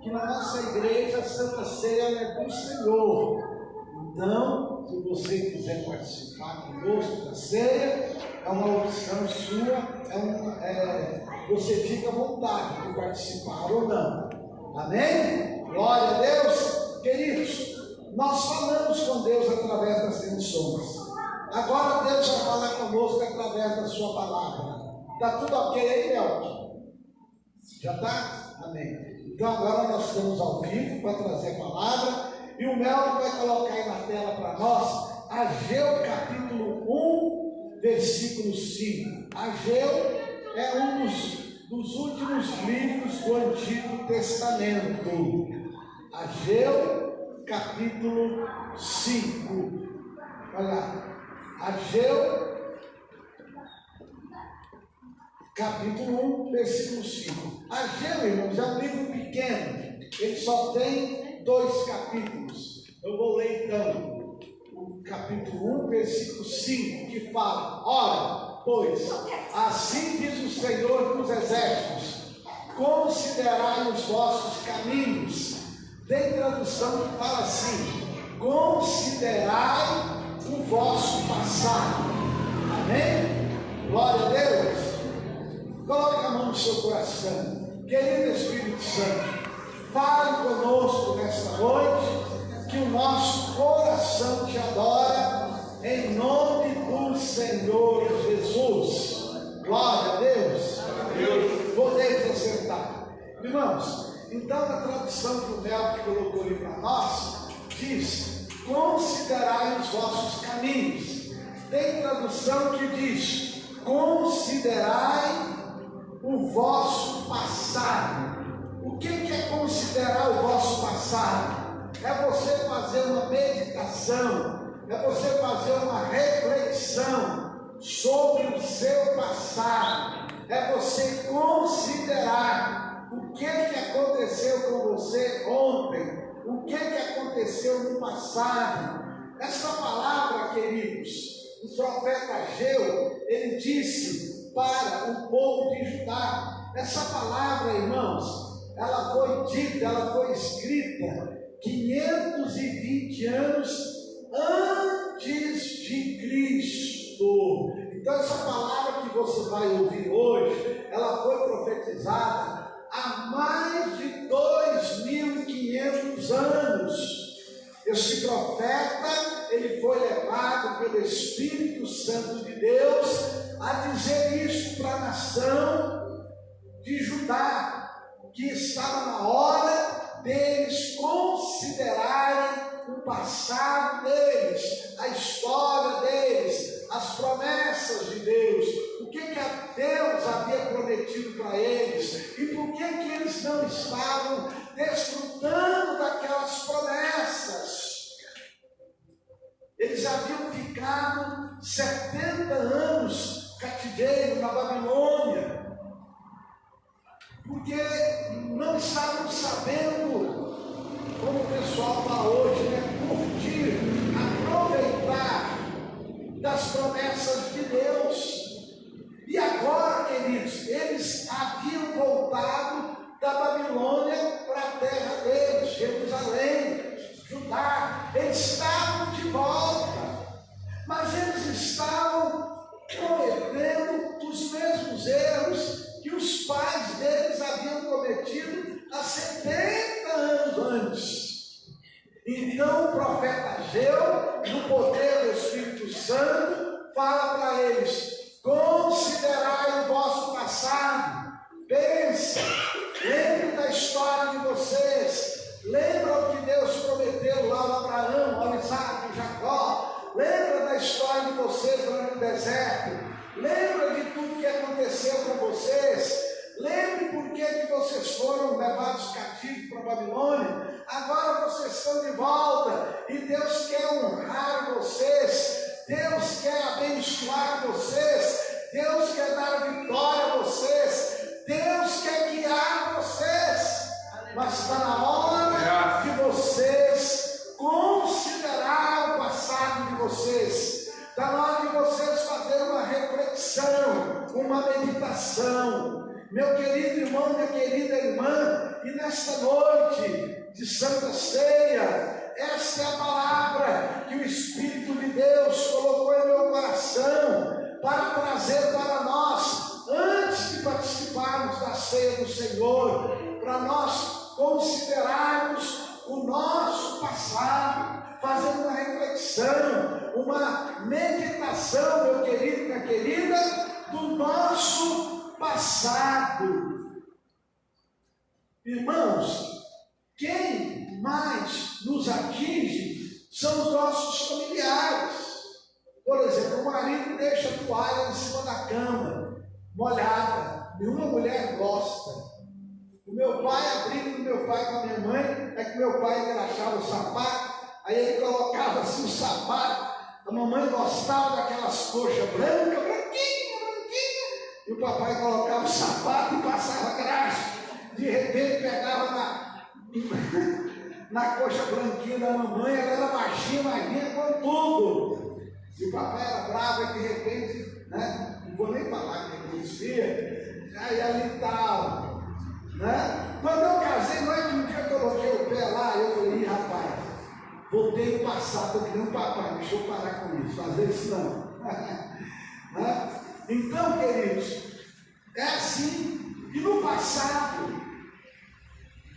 que na nossa igreja a Santa Ceia é do Senhor. Então, se você quiser participar conosco da ceia, é uma opção sua, você fica à vontade de participar ou não. Amém? Glória a Deus. Queridos, nós falamos com Deus através das canções. Agora Deus vai falar conosco através da sua palavra. Está tudo ok aí, Nelton? Já está? Amém. Então agora nós estamos ao vivo para trazer a palavra. E o Melton vai colocar aí na tela para nós Ageu capítulo 1, versículo 5. Ageu é um dos últimos livros do Antigo Testamento. Ageu capítulo 5. Olha lá. Ageu capítulo 1, versículo 5. Ageu, irmãos, é um livro pequeno. Ele só tem 2 capítulos. Eu vou ler então o capítulo 1, versículo 5, que fala: ora, pois, assim diz o Senhor dos Exércitos, considerai os vossos caminhos. Tem tradução que fala assim: considerai o vosso passado. Amém? Glória a Deus. Coloque a mão no seu coração. Querido Espírito Santo, fale conosco nesta noite, que o nosso coração te adora, em nome do Senhor Jesus. Glória a Deus. Podemos assentar. Irmãos, então a tradução que o Mel colocou ali para nós, diz: considerai os vossos caminhos. Tem tradução que diz: considerai o vosso passado. O que é considerar o vosso passado? É você fazer uma meditação, é você fazer uma reflexão sobre o seu passado, é você considerar o que aconteceu com você ontem, o que aconteceu no passado. Essa palavra, queridos, o profeta Ageu, ele disse para o povo de Judá. Essa palavra, irmãos, ela foi dita, ela foi escrita 520 anos antes de Cristo. Então essa palavra que você vai ouvir hoje, ela foi profetizada há mais de 2.500 anos. Esse profeta, ele foi levado pelo Espírito Santo de Deus a dizer isso para a nação de Judá, que estava na hora deles considerarem o passado deles, a história deles, as promessas de Deus, o que Deus havia prometido para eles, e por que eles não estavam desfrutando daquelas promessas. Eles haviam ficado 70 anos cativeiro na Babilônia, porque não estavam sabendo, como o pessoal fala hoje, curtir, aproveitar das promessas de Deus. E agora, queridos, eles haviam voltado da Babilônia para a terra deles, Jerusalém, Judá. Eles estavam de volta, mas eles estavam cometendo os mesmos erros que os pais deles haviam cometido há 70 anos antes. Então o profeta Ageu, no poder do Espírito Santo, fala para eles: considerai o vosso passado, pensa, lembre da história de vocês, lembra o que Deus prometeu lá a Abraão, ao Isaac e Jacó, lembra da história de vocês lá no deserto, lembra de tudo que aconteceu com vocês, lembre por que vocês foram levados cativos para a Babilônia. Agora vocês estão de volta e Deus quer honrar vocês, Deus quer abençoar vocês, Deus quer dar vitória a vocês, Deus quer guiar vocês, mas está na hora de vocês considerar o passado de vocês, está na hora de vocês fazer uma reflexão, uma meditação. Meu querido irmão, minha querida irmã, E nesta noite de Santa Ceia, esta é a palavra que o Espírito de Deus colocou em meu coração para trazer para nós, antes de participarmos da ceia do Senhor, para nós considerarmos o nosso passado, fazer uma reflexão, uma meditação, meu querido e minha querida, do nosso passado. Irmãos, quem mais nos atinge são os nossos familiares. Por exemplo, o marido deixa a toalha em cima da cama, molhada. Nenhuma mulher gosta. O meu pai, a briga do meu pai com a minha mãe, é que meu pai engraxava o sapato, aí ele colocava assim o sapato, a mamãe gostava daquelas coxas brancas, branquinha, e o papai colocava o sapato e passava graxa. De repente pegava na coxa branquinha da mamãe, ela era baixinha, mas vinha com tudo. E o papai era bravo e de repente, né? Não vou nem falar que ele dizia, aí ali estava. Né? Quando eu casei, não é que um dia eu coloquei o pé lá, eu falei, rapaz, voltei no passado, eu queria um papai, deixa eu parar com isso, fazer isso não. Né? Então, queridos, é assim. E no passado,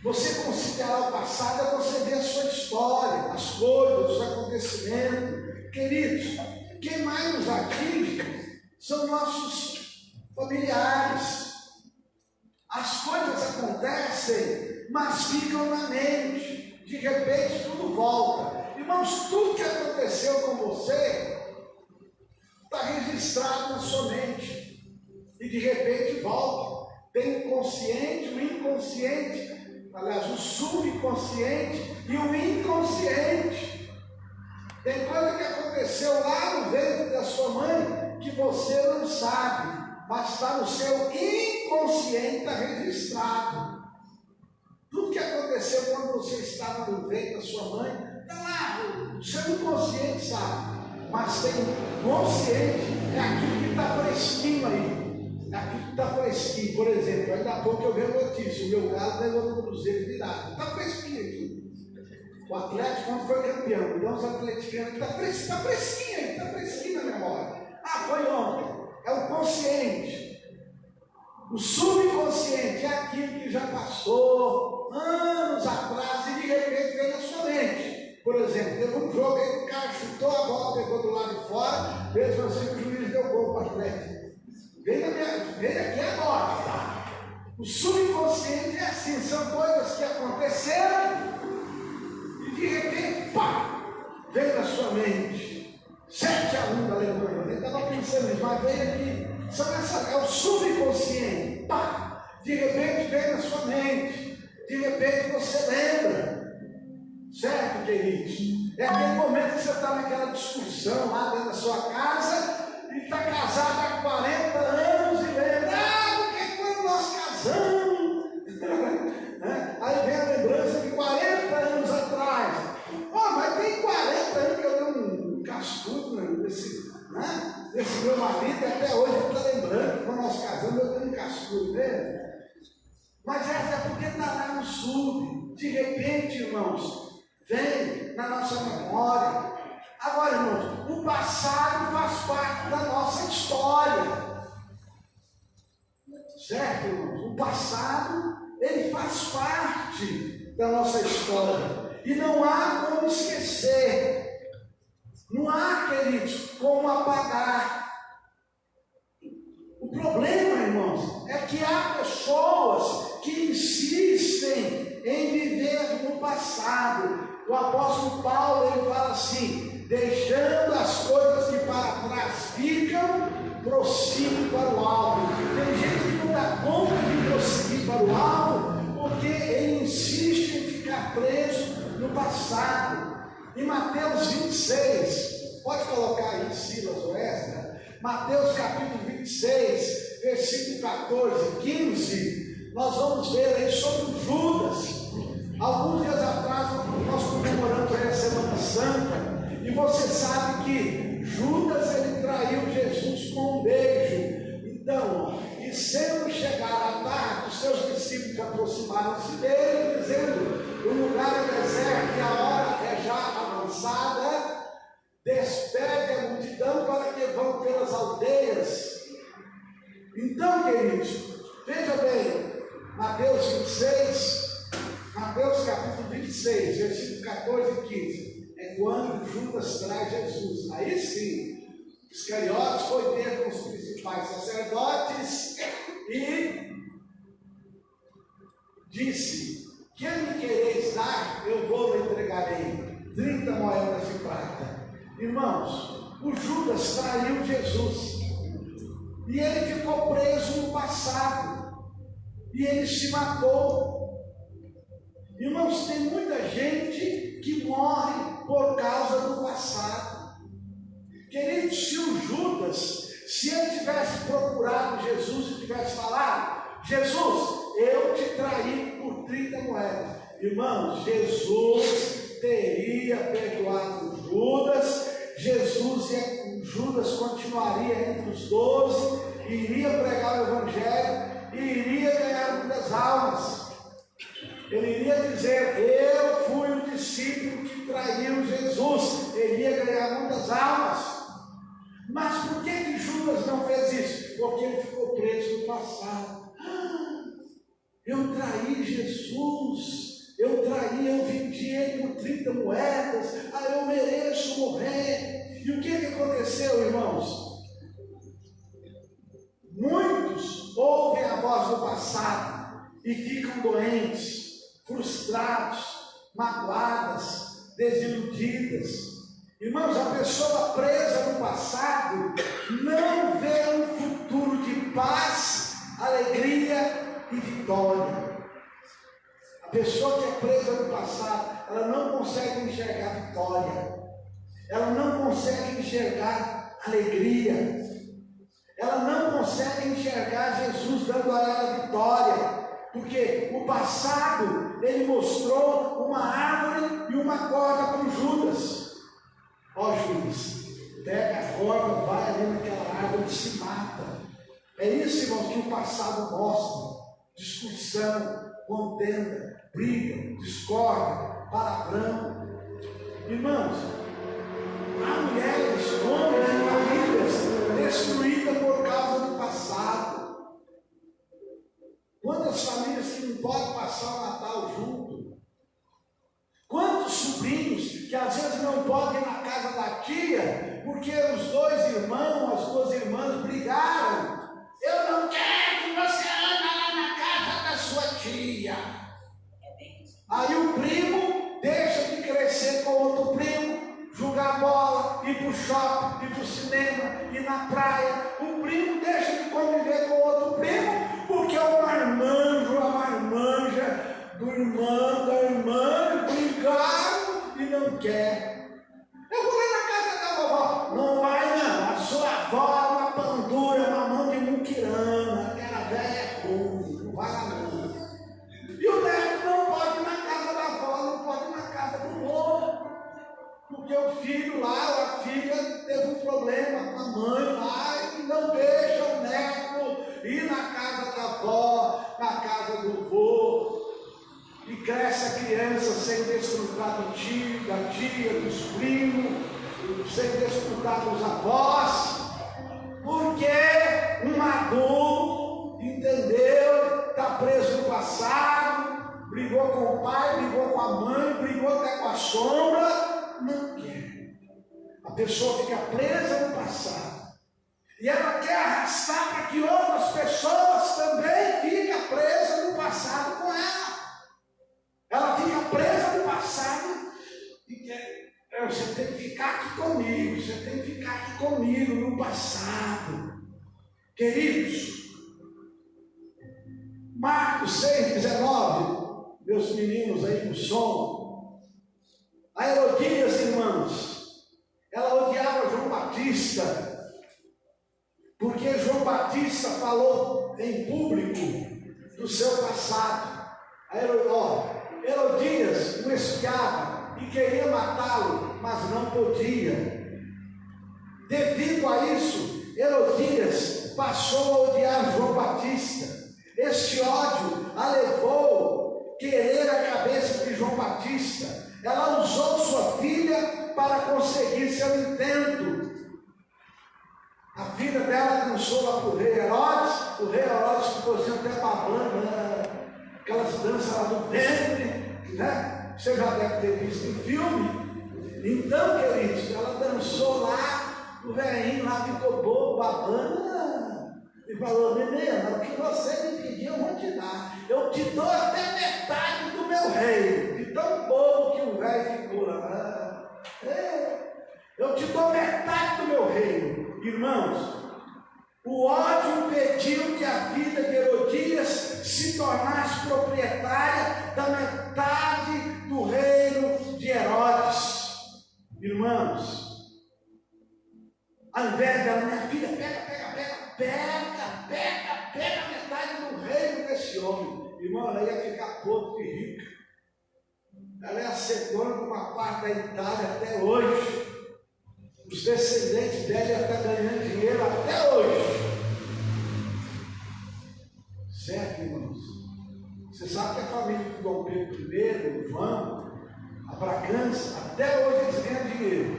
você considerar o passado é você ver a sua história, as coisas, os acontecimentos. Queridos, quem mais nos atinge são nossos familiares. As coisas acontecem, mas ficam na mente. De repente tudo volta. Irmãos, tudo que aconteceu com você está registrado na sua mente. E de repente volta. Tem o consciente, o inconsciente, aliás, o subconsciente e o inconsciente. Tem coisa que aconteceu lá no ventre da sua mãe que você não sabe, mas está no seu inconsciente, está registrado. Tudo que aconteceu quando você estava no ventre da sua mãe, está lá, o seu inconsciente sabe, mas tem o consciente, é aquilo que está fresquinho aí, é aquilo que está fresquinho. Por exemplo, ainda há pouco eu vi a notícia, o meu galo levou o Cruzeiro virado, está fresquinho aqui. O Atlético, quando foi campeão, então os atleticanos, está fresquinho aí, está fresquinho na memória. Ah, foi ontem. É o consciente. O subconsciente é aquilo que já passou anos atrás e de repente vem na sua mente. Por exemplo, teve um jogo aí que o cara chutou a bola, pegou do lado de fora, mesmo assim o juiz deu gol para o Atlético. Vem aqui agora, tá? O subconsciente é assim, são coisas que aconteceram e de repente, pá, vem na sua mente. 7-1 da Alemanha, eu estava pensando nisso, mas veio aqui, é o subconsciente, pá, de repente vem na sua mente, de repente você lembra, certo, queridos? É aquele momento que você está naquela discussão lá dentro da sua casa, e está casado há 40 anos e lembra, porque quando nós casamos, aí vem a lembrança de 40 anos atrás, mas tem 40 anos que eu dei um cascudo desse meu marido, até hoje ele está lembrando, quando nós casamos eu dei um cascudo dele, mas essa é porque está lá no sub, de repente, irmãos, vem na nossa memória. Agora, irmãos, o passado faz parte da nossa história, certo, irmãos? O passado, ele faz parte da nossa história, e não há como esquecer. Não há, queridos, como apagar. O problema, irmãos, é que há pessoas que insistem em viver no passado. O apóstolo Paulo, ele fala assim, deixando as coisas que para trás ficam, prossigo para o alvo. Tem gente que não dá conta de prosseguir para o alvo, porque ele insiste em ficar preso no passado. Em Mateus 26, pode colocar aí Silas ou Esdras, Mateus capítulo 26, versículo 14, 15, nós vamos ver aí sobre Judas. Alguns dias atrás nós comemoramos aí a Semana Santa, e você sabe que Judas ele traiu Jesus com um beijo. Então, e sendo chegar à tarde, os seus discípulos já aproximaram-se dele, dizendo: o lugar é deserto e a hora é já avançada, despede a multidão para que vão pelas aldeias. Então, queridos, veja bem, Mateus 26, Mateus capítulo 26, versículo 14 e 15, é quando Judas traz Jesus. Aí sim, Iscariotes foi ter com os principais sacerdotes e disse: que me quereis dar, eu vou lhe entregarei 30 moedas de prata. Irmãos, o Judas traiu Jesus e ele ficou preso no passado e ele se matou. Irmãos, tem muita gente que morre por causa do passado. Querido, se o Judas, se ele tivesse procurado Jesus e tivesse falado: Jesus, eu te traí por 30 moedas. Irmãos, Jesus teria perdoado Judas. Judas continuaria entre os 12, iria pregar o Evangelho e iria ganhar muitas almas. Ele iria dizer: eu fui o discípulo que traiu Jesus. Ele ia ganhar muitas almas. Mas por que Judas não fez isso? Porque ele ficou preso no passado. Eu traí Jesus, eu vendi ele por 30 moedas, eu mereço morrer. E o que aconteceu, irmãos? Muitos ouvem a voz do passado e ficam doentes, frustrados, magoadas, desiludidas. Irmãos, a pessoa presa no passado não vê um futuro de paz, alegria e vitória. A pessoa que é presa no passado, ela não consegue enxergar vitória, ela não consegue enxergar alegria, ela não consegue enxergar Jesus dando a ela vitória, porque o passado, ele mostrou uma árvore e uma corda para o Judas. Ó Judas, pega a corda, vai ali naquela árvore e se mata. É isso, irmãos, que o passado mostra: discussão, contenda, briga, discórdia, palavrão. Irmãos, há mulheres, homens e famílias destruídas por causa do passado. Quantas famílias que não podem passar o Natal junto? Quantos sobrinhos que às vezes não podem ir na casa da tia, porque os dois irmãos, as duas irmãs brigaram. Eu não quero que você ande lá na casa da sua tia. Aí o primo deixa de crescer com outro primo, jogar bola, ir para o shopping, ir para o cinema, ir na praia. O primo deixa de conviver com outro primo, porque o marmanjo, a marmanja do irmão, da irmã, brigaram e não quer. Eu vou lá na casa da vovó. Não vai não, a sua avó é uma pandura, uma mão de muquirana, aquela velha é ruim, não vai lá não. E o neto não pode ir na casa da avó, não pode ir na casa do vô, porque o filho lá, a filha teve um problema com a mãe lá e não deixa o neto ir na casa da avó, na casa do vô. E cresce a criança sem desfrutar do tio, da tia, dos primos, sem desfrutar dos avós, porque um adulto, entendeu, está preso no passado, brigou com o pai, brigou com a mãe, brigou até com a sombra, não quer. A pessoa fica presa no passado e ela quer arrastar para que outras pessoas também fiquem presas no passado com ela. Ela fica presa no passado e quer: você tem que ficar aqui comigo, você tem que ficar aqui comigo no passado. Queridos, Marcos 6,19, meus meninos aí no som. A Herodias, irmãos, ela odiava João Batista, porque João Batista falou em público do seu passado. Herodias o espiava e queria matá-lo, mas não podia. Devido a isso, Herodias passou a odiar João Batista. Este ódio a levou querer a cabeça de João Batista. Ela usou sua filha para conseguir seu intento. A filha dela dançou lá para o rei Herodes. O rei Herodes ficou assim até babando, aquelas danças lá do ventre, né? Você já deve ter visto em filme. Então, queridos, ela dançou lá, o velhinho lá ficou bobo, babando, e falou: menina, o que você me pediu, eu vou te dar. Eu te dou até metade do meu reino. De tão bobo que o velho ficou lá. Eu te dou metade do meu reino. Irmãos, o ódio impediu que a filha de Herodias se tornasse proprietária da metade do reino de Herodes. Irmãos, ao invés dela, minha filha, pega metade do reino desse homem. Irmão, ela ia ficar podre de rica. Ela ia ser dona de uma parte da Itália até hoje. Os descendentes dela iam estar ganhando dinheiro até hoje. Certo, irmãos? Você sabe que a família de Dom Pedro I, João, a Bragança, até hoje eles ganham dinheiro.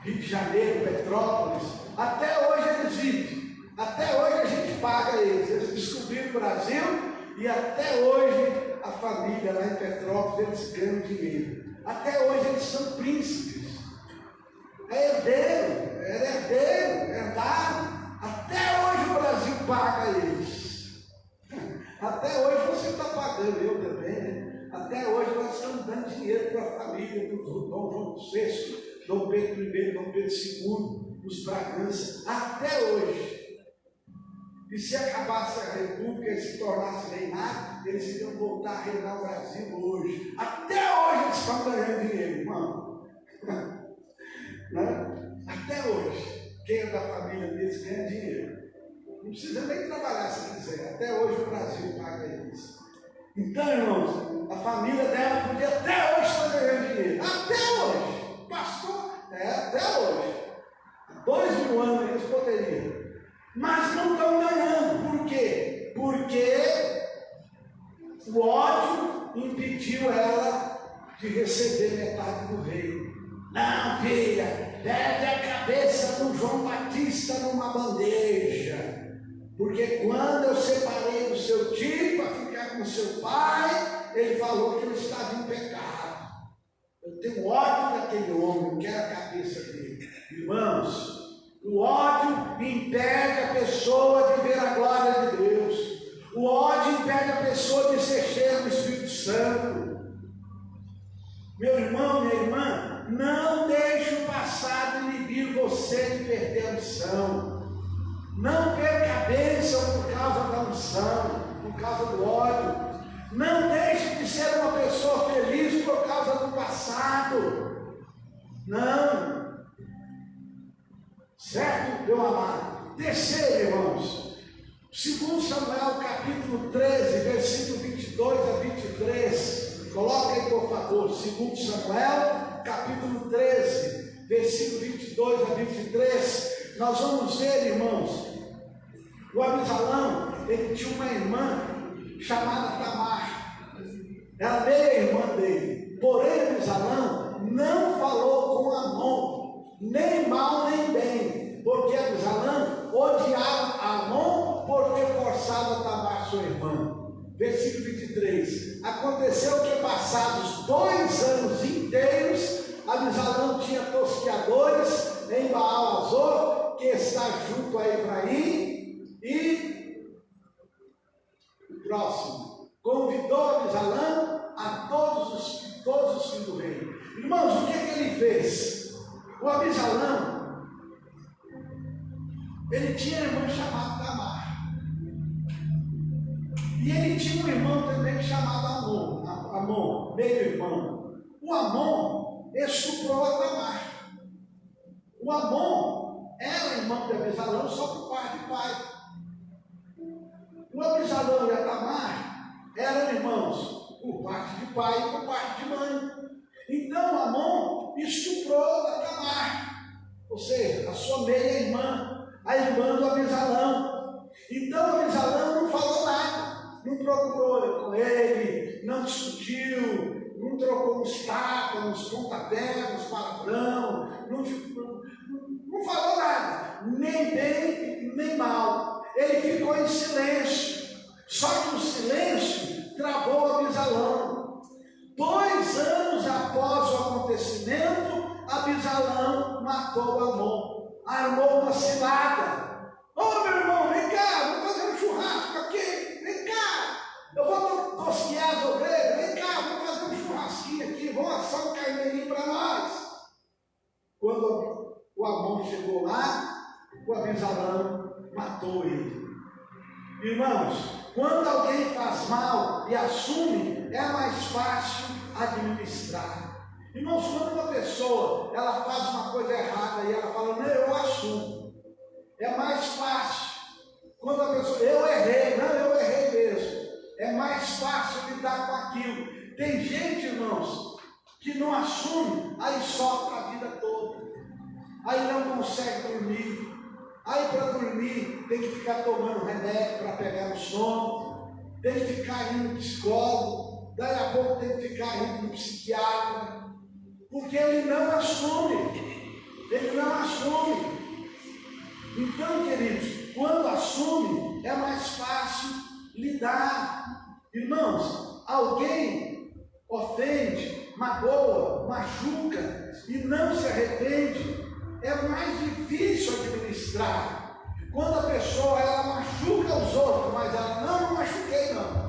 Rio de Janeiro, Petrópolis, até hoje eles vivem. Até hoje a gente paga eles. Eles descobriram o Brasil e até hoje a família lá em Petrópolis, eles ganham dinheiro. Até hoje eles são príncipes. É herdeiro, herdado. Até hoje o Brasil paga eles. Até hoje você está pagando, eu também, né? Até hoje nós estamos dando dinheiro para a família do Dom João VI, Dom Pedro I, Dom Pedro II, os Bragança, até hoje. E se acabasse a república e se tornasse reinado, eles iriam voltar a reinar o Brasil hoje. Até hoje eles estão ganhando dinheiro, irmão. Né? Até hoje, quem é da família deles ganha dinheiro. Não precisa nem trabalhar se quiser. Até hoje o Brasil paga eles. Então, irmãos, a família dela podia até hoje estar ganhando dinheiro. Até hoje. Pastor, até hoje. Há 2000 anos eles poderiam. Mas não estão ganhando. Por quê? Porque o ódio impediu ela de receber metade do reino. Não, filha, pede a cabeça do João Batista numa bandeja. Porque quando eu separei do seu tio para ficar com seu pai, ele falou que eu estava em pecado. Eu tenho ódio daquele homem, eu quero a cabeça dele. Irmãos, o ódio impede a pessoa de ver a glória de Deus. O ódio impede a pessoa de ser cheia do Espírito Santo. Meu irmão, minha irmã, não deixe o passado inibir você de perder a missão. Não perca a bênção por causa da unção, por causa do ódio. Não deixe de ser uma pessoa feliz por causa do passado. Não. Certo, meu amado? Terceiro, irmãos. 2 Samuel, capítulo 13, versículo 22 a 23. Coloca aí, por favor. 2 Samuel, capítulo 13, versículo 22 a 23. Nós vamos ver, irmãos, o Abisalão, ele tinha uma irmã chamada Tamar. Era meia-irmã dele. Porém, Abisalão não falou com Amon, nem mal nem bem, porque Abisalão odiava Amon porque forçava Tamar, sua irmã. Versículo 23. Aconteceu que, passados 2 anos inteiros, Abisalão tinha tosqueadores em Baal-Azor, que está junto a Efraim, e o próximo convidou Abisalão a todos os filhos do rei. Irmãos, o que ele fez? O Abisalão, ele tinha uma irmã chamada Tamar, e ele tinha um irmão também chamado Amon, meio irmão. O Amon estuprou a Tamar. O Amon era irmão de Abisalão só por parte de pai. O Abisalão e a Tamar eram irmãos por parte de pai e por parte de mãe. Então Amon estuprou a Tamar, ou seja, a sua meia-irmã, a irmã do Abisalão. Então Abisalão não falou nada. não procurou com ele, não discutiu, não trocou uns tapas, uns pontapés, uns palavrão, não falou nada, nem bem nem mal. Ele ficou em silêncio. Só que o silêncio travou Abisalão. 2 anos após o acontecimento, Abisalão matou Amon, armou uma cilada. Ô meu irmão, vem cá, vamos fazer um churrasco aqui, vem cá, eu vou tosquear as ovelhas, vem cá, vamos fazer um churrasquinho aqui, vamos assar um carneirinho para nós. Quando o Amon chegou lá, o Abisalão matou ele. Irmãos, quando alguém faz mal e assume, é mais fácil administrar. Irmãos, quando uma pessoa ela faz uma coisa errada e ela fala, não, eu assumo, é mais fácil. Quando a pessoa, eu errei, não, eu errei mesmo, é mais fácil lidar com aquilo. Tem gente, irmãos, que não assume, aí sofre a vida toda, aí não consegue dormir. Aí para dormir tem que ficar tomando remédio para pegar no sono, tem que ficar indo no psicólogo, daí a pouco tem que ficar indo no psiquiatra, porque ele não assume, Então, queridos, quando assume é mais fácil lidar. Irmãos, alguém ofende, magoa, machuca e não se arrepende, é mais difícil administrar. Quando a pessoa ela machuca os outros, mas ela não machuquei não,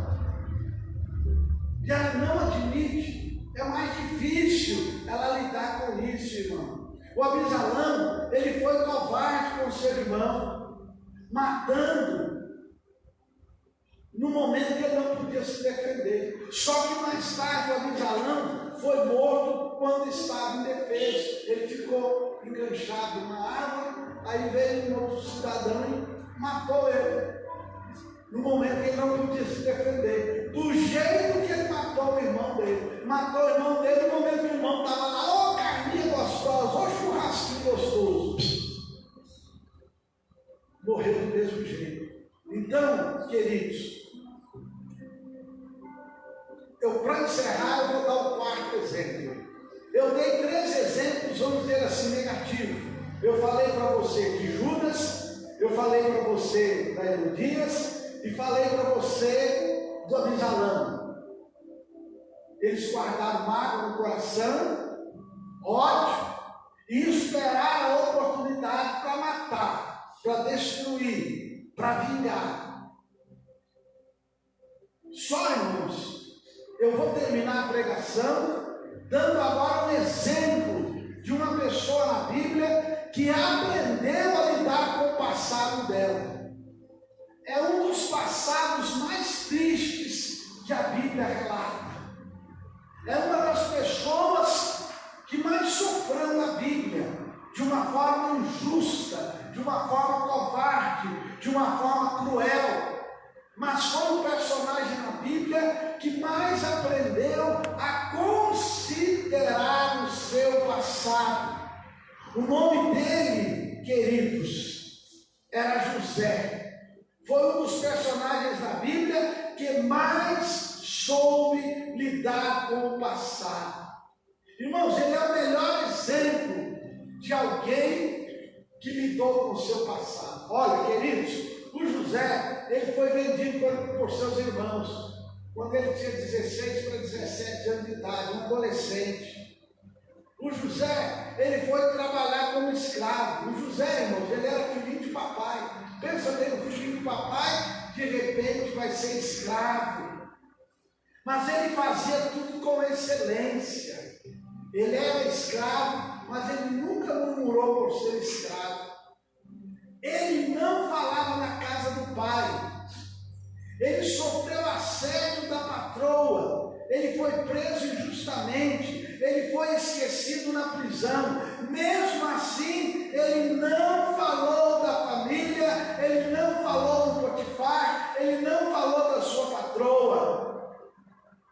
e ela não admite, é mais difícil ela lidar com isso, irmão. O Abisalão, ele foi covarde com o seu irmão, matando no momento que ele não podia se defender. Só que mais tarde o Abisalão foi morto quando estava indefeso. Ele ficou enganchado numa árvore, aí veio um outro cidadão e matou ele. No momento que ele não podia se defender. Do jeito que ele matou o irmão dele. Matou o irmão dele no momento que o irmão estava lá, ô carninha gostosa, ô churrasquinho gostoso. Morreu do mesmo jeito. Então, queridos, para encerrar, eu vou dar o 4º exemplo. Eu dei 3 exemplos, vamos dizer assim, negativos. Eu falei para você de Judas, eu falei para você da Herodias e falei para você do Abisalão. Eles guardaram mágoa no coração, ódio, e esperaram a oportunidade para matar, para destruir, para vingar. Só, irmãos, eu vou terminar a pregação dando agora um exemplo de uma pessoa na Bíblia que aprendeu a lidar com o passado dela. É um dos passados mais tristes que a Bíblia relata. É uma das pessoas que mais sofreu na Bíblia, de uma forma injusta, de uma forma covarde, de uma forma cruel. Mas foi o personagem na Bíblia que mais aprendeu a considerar o seu passado. O nome dele, queridos, era José. Foi um dos personagens da Bíblia que mais soube lidar com o passado. Irmãos, ele é o melhor exemplo de alguém que lidou com o seu passado. Olha, queridos, o José, ele foi vendido por seus irmãos, quando ele tinha 16 para 17 anos de idade, um adolescente. O José, ele foi trabalhar como escravo. O José, irmãos, ele era filhinho de papai. Pensa bem, o filhinho de papai, de repente vai ser escravo. Mas ele fazia tudo com excelência. Ele era escravo, mas ele nunca murmurou por ser escravo. Ele não falava na casa do pai. Ele sofreu assédio da patroa. Ele foi preso injustamente. Ele foi esquecido na prisão. Mesmo assim, ele não falou da família. Ele não falou do Potifar. Ele não falou da sua patroa.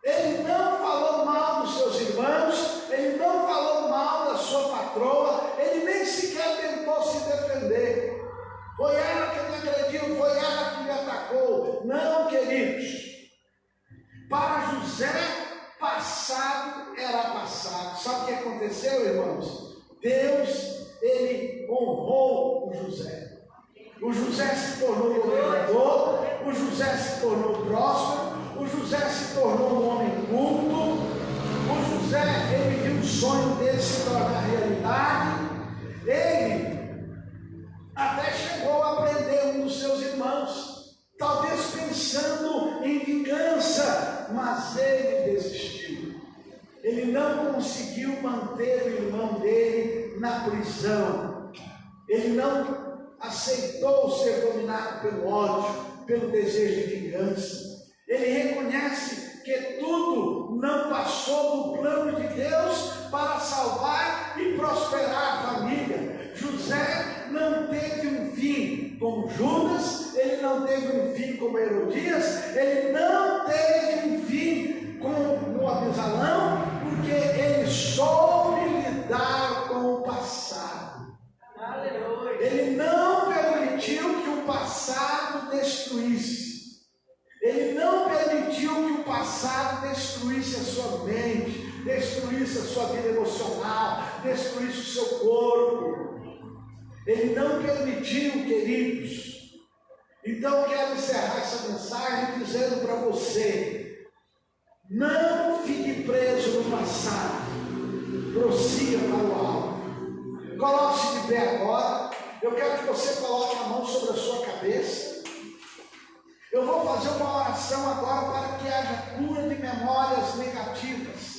Ele não falou mal dos seus irmãos. Ele não falou mal da sua patroa. Ele nem sequer tentou se defender. Foi ela que me agrediu, foi ela que me atacou. Não, queridos. era passado. Sabe o que aconteceu, irmãos? Deus, ele honrou o José. O José se tornou governador, o José se tornou próspero, o José se tornou um homem culto, o José, ele viu o sonho dele se tornar realidade. Ele até chegou a prender um dos seus irmãos, talvez pensando em vingança, mas ele desistiu. Ele não conseguiu manter o irmão dele na prisão. Ele não aceitou ser dominado pelo ódio, pelo desejo de vingança. Ele reconhece que tudo não passou do plano de Deus para salvar e prosperar a família. José não teve um fim como Judas, ele não teve um fim como Herodias, ele não teve um fim como Abisalão, porque ele soube lidar com o passado. Ele não permitiu que o passado destruísse. Ele não permitiu que o passado destruísse a sua mente, destruísse a sua vida emocional, destruísse o seu corpo. Ele não permitiu, queridos. Então eu quero encerrar essa mensagem dizendo para você: não fique preso no passado, prossiga para o alvo. Coloque-se de pé agora. Eu quero que você coloque a mão sobre a sua cabeça. Eu vou fazer uma oração agora para que haja cura de memórias negativas.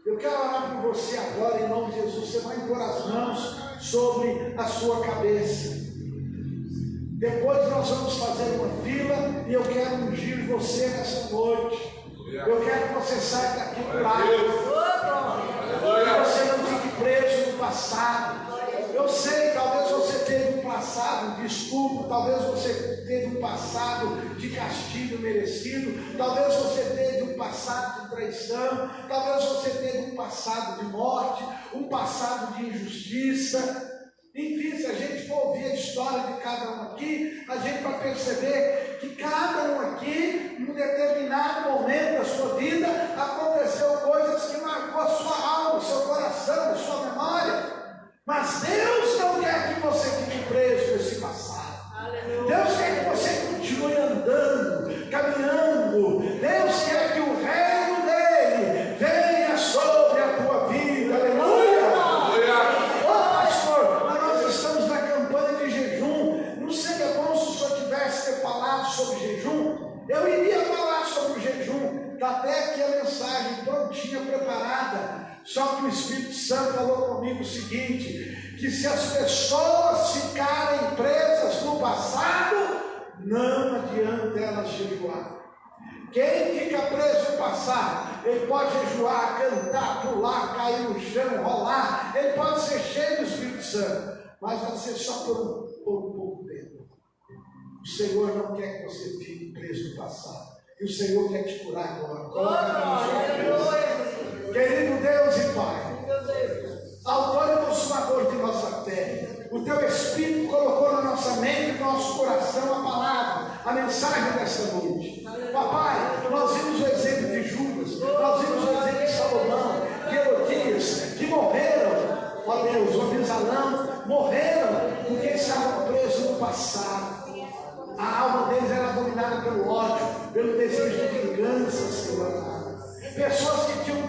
Eu quero orar por você agora, em nome de Jesus. Você vai impor as mãos sobre a sua cabeça. Depois nós vamos fazer uma fila e eu quero ungir você nessa noite. Eu quero que você saia daqui curado. Que você não fique preso no passado. Eu sei, talvez você teve um passado de estupro, talvez você teve um passado de castigo merecido, talvez você teve um passado de traição, talvez você teve um passado de morte, um passado de injustiça. Enfim, se a gente for ouvir a história de cada um aqui, a gente vai perceber que cada um aqui, em um determinado momento da sua vida, aconteceu coisas que marcou a sua alma, o seu coração, a sua memória. Mas Deus não quer que você fique preso nesse passado. Aleluia. Deus quer que você continue andando, caminhando. Deus quer que o reino dele venha sobre a tua vida. Aleluia. Ô pastor, mas nós estamos na campanha de jejum. Não seria bom se o senhor tivesse falado sobre jejum? Eu iria falar sobre o jejum. Está até aqui a mensagem prontinha, preparada. Só que o Espírito Santo falou comigo o seguinte: que se as pessoas ficarem presas no passado, não adianta elas jejuar. Quem fica preso no passado, ele pode jejuar, cantar, pular, cair no chão, rolar, ele pode ser cheio do Espírito Santo, mas vai ser só por um pouco tempo. O Senhor não quer que você fique preso no passado, e o Senhor quer te curar agora. Querido Deus e Pai, autor e consumador de nossa fé, o Teu Espírito colocou na nossa mente e no nosso coração a palavra, a mensagem desta noite. Papai, nós vimos o exemplo de Judas, nós vimos o exemplo de Salomão, de Herodias, que morreram, ó Deus, o Abisalão, morreram porque estavam presos no passado. A alma deles era dominada pelo ódio, pelo desejo de vingança, Senhor. Pessoas que tinham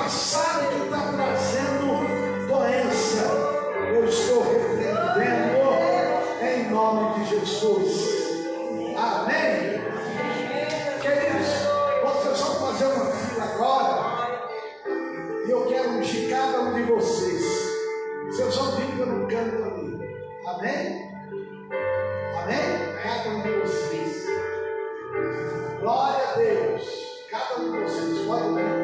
passado que está trazendo doença, eu estou repreendendo em nome de Jesus. Amém? Queridos, vocês vão fazer uma fila agora e eu quero ungir cada um de vocês. Vocês vão vir pelo canto ali. Amém? Amém? Cada um de vocês. Glória a Deus. Cada um de vocês. Pode vir.